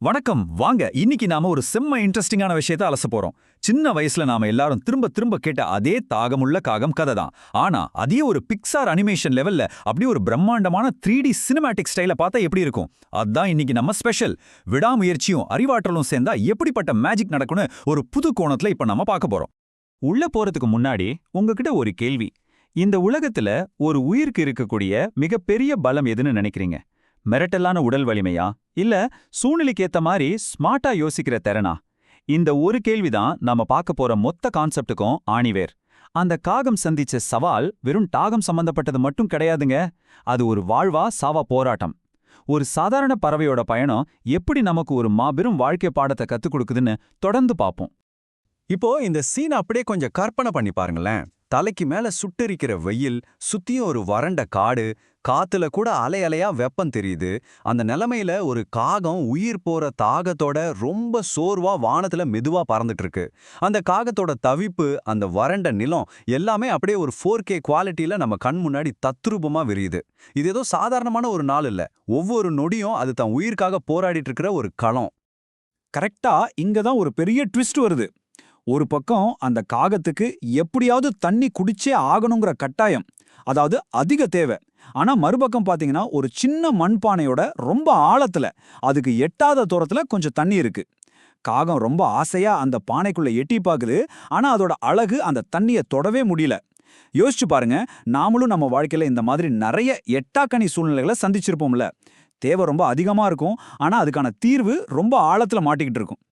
வணக்கம் வாங்க இன்னைக்கு நாம ஒரு செம்ம இன்ட்ரெஸ்டிங்கான விஷயத்தை அலச போறோம். சின்ன வயசுல நாம எல்லாரும் திரும்ப திரும்ப கேட்ட அதே தாகமுள்ள காகம் கதை தான். ஆனா அதே ஒரு பிக்சார் அனிமேஷன் லெவல்ல அப்படி ஒரு பிரம்மாண்டமான 3D சினிமேட்டிக் ஸ்டைல பார்த்தா எப்படி இருக்கும்? அதான் இன்னைக்கு நம்ம ஸ்பெஷல். விடாமுயற்சியும் அறிவாற்றலும் சேர்ந்தா எப்படிப்பட்ட மேஜிக் நடக்கும்னு ஒரு புது கோணத்துல இப்ப நம்ம பார்க்க போறோம். உள்ள போறதுக்கு முன்னாடி உங்ககிட்ட ஒரு கேள்வி. இந்த உலகத்துல ஒரு உயிருக்கு இருக்கக்கூடிய மிகப்பெரிய பலம் எதுன்னு நினைக்கிறீங்க? மிரட்டலான உடல் வலிமையா இல்ல சூழ்நிலைக்கு ஏத்த மாதிரி ஸ்மார்ட்டா யோசிக்கிற திறனா? இந்த ஒரு கேள்விதான் நாம பார்க்க போற மொத்த கான்செப்டுக்கும் ஆணிவேர். அந்த காகம் சந்திச்ச சவால் வெறும் தாகம் சம்பந்தப்பட்டது மட்டும் கிடையாதுங்க. அது ஒரு வாழ்வா சாவா போராட்டம். ஒரு சாதாரண பறவையோட பயணம் எப்படி நமக்கு ஒரு மாபெரும் வாழ்க்கை பாடத்தை கத்துக் கொடுக்குதுன்னு தொடர்ந்து பார்ப்போம். இப்போ இந்த சீன் அப்படியே கொஞ்சம் கற்பனை பண்ணி பாருங்களேன். தலைக்கு மேல சுட்டெரிக்கிற வெயில், சுத்தியும் ஒரு வறண்ட காடு, காத்துல கூட அலை அலையா வெப்பம் தெரியுது. அந்த நிலைமையில ஒரு காகம் உயிர் போற தாகத்தோட ரொம்ப சோர்வா வானத்துல மெதுவா பறந்துட்டு இருக்கு. அந்த காகத்தோட தவிப்பு, அந்த வறண்ட நிலம் எல்லாமே அப்படியே ஒரு 4K குவாலிட்டியில நம்ம கண் முன்னாடி தத்ரூபமா விரியுது. இது ஏதோ சாதாரணமான ஒரு நாள் இல்ல. ஒவ்வொரு நொடியும் அது தன் உயிருக்காக போராடிட்டு இருக்கிற ஒரு களம். கரெக்டா இங்க தான் ஒரு பெரிய ட்விஸ்ட் வருது. ஒரு பக்கம் அந்த காகத்துக்கு எப்படியாவது தண்ணி குடிச்சே ஆகணுங்கிற கட்டாயம், அதாவது அதிக தேவை. ஆனா மறுபக்கம் பாத்தீங்கன்னா ஒரு சின்ன மண்பானையோட ரொம்ப ஆழத்துல, அதுக்கு எட்டாத தூரத்துல கொஞ்சம் தண்ணி இருக்கு. காகம் ரொம்ப ஆசையா அந்த பானைக்குள்ள எட்டி பாக்குது. ஆனா அதோட அழகு அந்த தண்ணிய தொடவே முடியல. யோசிச்சு பாருங்க, நாமளும் நம்ம வாழ்க்கையில இந்த மாதிரி நிறைய எட்டாக்கனி சூழ்நிலைகளை சந்திச்சிருப்போம்ல. தேவை ரொம்ப அதிகமா இருக்கும், ஆனா அதுக்கான தீர்வு ரொம்ப ஆழத்துல மாட்டிக்கிட்டு இருக்கும்.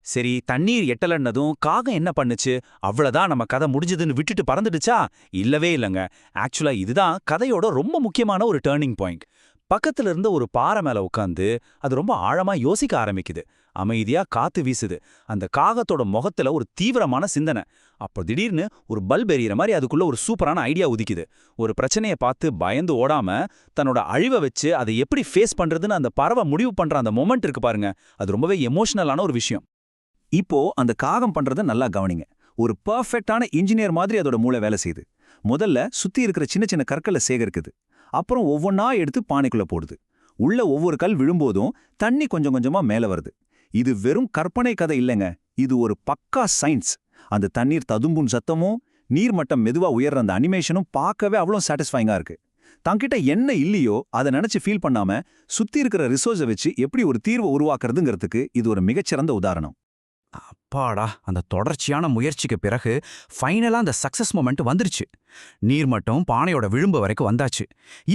சரி, தண்ணீர் எட்டலன்னதும் காகம் என்ன பண்ணுச்சு? அவ்வளவுதான் நம்ம கதை முடிஞ்சதுன்னு விட்டுட்டு பறந்துடுச்சா? இல்லவே இல்லைங்க. ஆக்சுவலா இதுதான் கதையோட ரொம்ப முக்கியமான ஒரு டேர்னிங் பாயிண்ட். பக்கத்துல இருந்த ஒரு பாறை மேல உட்காந்து அது ரொம்ப ஆழமா யோசிக்க ஆரம்பிக்குது. அமைதியா காத்து வீசுது. அந்த காகத்தோட முகத்துல ஒரு தீவிரமான சிந்தனை. அப்போ திடீர்னு ஒரு பல்ப் எரியற மாதிரி அதுக்குள்ள ஒரு சூப்பரான ஐடியா உதிக்குது. ஒரு பிரச்சனையை பார்த்து பயந்து ஓடாம தன்னோட அழிவை வச்சு அதை எப்படி ஃபேஸ் பண்றதுன்னு அந்த பறவை முடிவு பண்ற அந்த மொமெண்ட் இருக்கு பாருங்க. அது ரொம்பவே எமோஷனலான ஒரு விஷயம். இப்போ அந்த காகம் பண்றத நல்லா கவனிங்க. ஒரு பெர்ஃபெக்ட்டான இன்ஜினியர் மாதிரி அதோட மூளை வேலை செய்யுது. முதல்ல சுத்தி இருக்கிற சின்ன சின்ன கற்களை சேகரிக்குது. அப்புறம் ஒவ்வொன்னா எடுத்து பானைக்குள்ள போடுது. உள்ள ஒவ்வொரு கல் விழும்போதும் தண்ணி கொஞ்சம் கொஞ்சமா மேல வருது. இது வெறும் கற்பனை கதை இல்லைங்க. இது ஒரு பக்கா சயின்ஸ். அந்த தண்ணீர் ததும்பும் சத்தமும், நீர்மட்டம் மெதுவா உயர்ற அந்த அனிமேஷனும் பார்க்கவே அவ்வளோ சாட்டிஸ்ஃபைங்கா இருக்கு. தங்கிட்ட என்ன இல்லையோ அதை நினைச்சு ஃபீல் பண்ணாம சுத்தி இருக்கிற ரிசோர்ஸை வச்சு எப்படி ஒரு தீர்வை உருவாக்குறதுங்கிறதுக்கு இது ஒரு மிகச்சிறந்த உதாரணம். அப்பாடா, அந்த தொடர்ச்சியான முயற்சிக்கு பிறகு ஃபைனலா அந்த சக்சஸ் மொமெண்ட் வந்துருச்சு. நீர் மட்டும் பானையோட விளிம்பு வரைக்கும் வந்தாச்சு.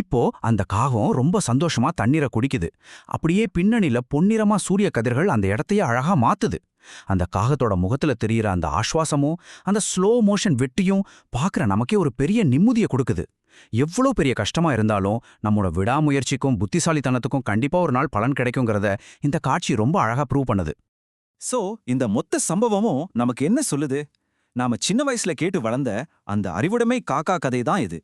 இப்போ அந்த காகம் ரொம்ப சந்தோஷமா தண்ணீரை குடிக்குது. அப்படியே பின்னணியில பொன்னிறமா சூரிய கதிர்கள் அந்த இடத்தையே அழகா மாத்துது. அந்த காகத்தோட முகத்துல தெரியிற அந்த ஆஸ்வாசமும் அந்த ஸ்லோ மோஷன் வெட்டியும் பார்க்குற நமக்கே ஒரு பெரிய நிம்மதியை கொடுக்குது. எவ்வளோ பெரிய கஷ்டமா இருந்தாலும் நம்மளோட விடாமுயற்சிக்கும் புத்திசாலித்தனத்துக்கும் கண்டிப்பா ஒரு நாள் பலன் கிடைக்குங்கிறத இந்த காட்சி ரொம்ப அழகா ப்ரூவ் பண்ணுது. சோ இந்த மொத்த சம்பவமும் நமக்கு என்ன சொல்லுது? நாம சின்ன வயசுல கேட்டு வளர்ந்த அந்த அறிவுடைமை காக்கா கதை தான் இது.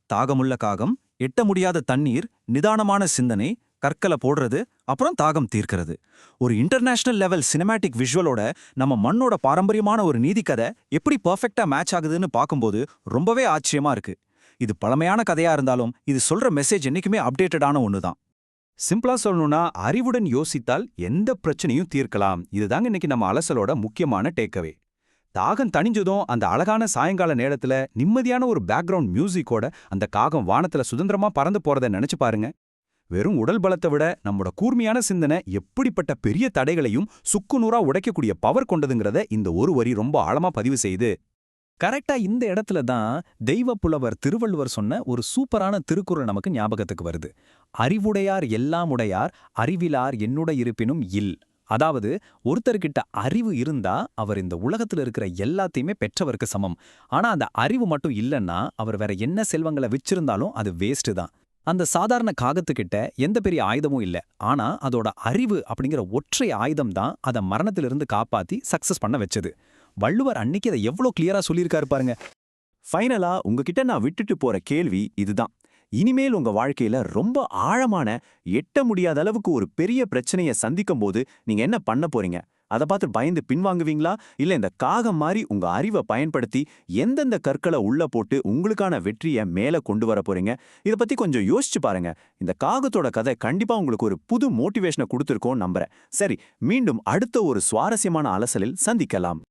தாகமுள்ள காகம், எட்ட முடியாத தண்ணீர், நிதானமான சிந்தனை, கற்களை போடுறது, அப்புறம் தாகம் தீர்க்கிறது. ஒரு இன்டர்நேஷனல் லெவல் சினிமேட்டிக் விஷுவலோட நம்ம மண்ணோட பாரம்பரியமான ஒரு நீதிக்கதை எப்படி பர்ஃபெக்டா மேட்ச் ஆகுதுன்னு பார்க்கும்போது ரொம்பவே ஆச்சரியமா இருக்கு. இது பழமையான கதையா இருந்தாலும் இது சொல்ற மெசேஜ் என்னைக்குமே அப்டேட்டடான ஒண்ணுதான். சிம்பிளா சொல்லணும்னா, அறிவுடன் யோசித்தால் எந்த பிரச்சனையும் தீர்க்கலாம். இதுதாங்க இன்னைக்கு நம்ம அலசலோட முக்கியமான டேக்அவே. தாகம் தணிஞ்சதும் அந்த அழகான சாயங்கால நேரத்துல நிம்மதியான ஒரு பேக்ரவுண்ட் மியூசிக்கோட அந்த காகம் வானத்துல சுதந்திரமா பறந்து போறத நினைச்சு பாருங்க. வெறும் உடல் பலத்தை விட நம்மோட கூர்மையான சிந்தனை எப்படிப்பட்ட பெரிய தடைகளையும் சுக்குநூறா உடைக்கக்கூடிய பவர் கொண்டதுங்கிறத இந்த ஒரு வரி ரொம்ப ஆழமா பதிவு செய்யுது. கரெக்டா இந்த இடத்துல தான் தெய்வ புலவர் திருவள்ளுவர் சொன்ன ஒரு சூப்பரான திருக்குறள் நமக்கு ஞாபகத்துக்கு வருது. அறிவுடையார் எல்லாம் உடையார், அறிவிலார் என்னுட இருப்பினும் இல். அதாவது ஒருத்தர்கிட்ட அறிவு இருந்தா அவர் இந்த உலகத்துல இருக்கிற எல்லாத்தையுமே பெற்றவருக்கு சமம். ஆனா அந்த அறிவு மட்டும் இல்லைன்னா அவர் வேற என்ன செல்வங்களை வச்சிருந்தாலும் அது வேஸ்ட் தான். அந்த சாதாரண காகத்துக்கிட்ட எந்த பெரிய ஆயுதமும் இல்ல. ஆனா அதோட அறிவு அப்படிங்கிற ஒற்றை ஆயுதம் தான் அதை மரணத்திலிருந்து காப்பாத்தி சக்சஸ் பண்ண வச்சது. வள்ளுவர் அன்னைக்கு அதை எவ்வளோ கிளியரா சொல்லியிருக்காரு பாருங்க. ஃபைனலா உங்ககிட்ட நான் விட்டுட்டு போற கேள்வி இதுதான். இனிமேல் உங்க வாழ்க்கையில ரொம்ப ஆழமான, எட்ட முடியாத அளவுக்கு ஒரு பெரிய பிரச்சனையை சந்திக்கும் போது நீங்க என்ன பண்ண போறீங்க? அதை பார்த்து பயந்து பின்வாங்குவீங்களா? இல்ல இந்த காகம் மாதிரி உங்க அறிவை பயன்படுத்தி எந்தெந்த கற்களை உள்ள போட்டு உங்களுக்கான வெற்றியை மேல கொண்டு வர போறீங்க? இத பத்தி கொஞ்சம் யோசிச்சு பாருங்க. இந்த காகத்தோட கதை கண்டிப்பா உங்களுக்கு ஒரு புது மோட்டிவேஷனை கொடுத்திருக்கோம் நம்புறேன். சரி, மீண்டும் அடுத்த ஒரு சுவாரஸ்யமான அலசலில் சந்திக்கலாம்.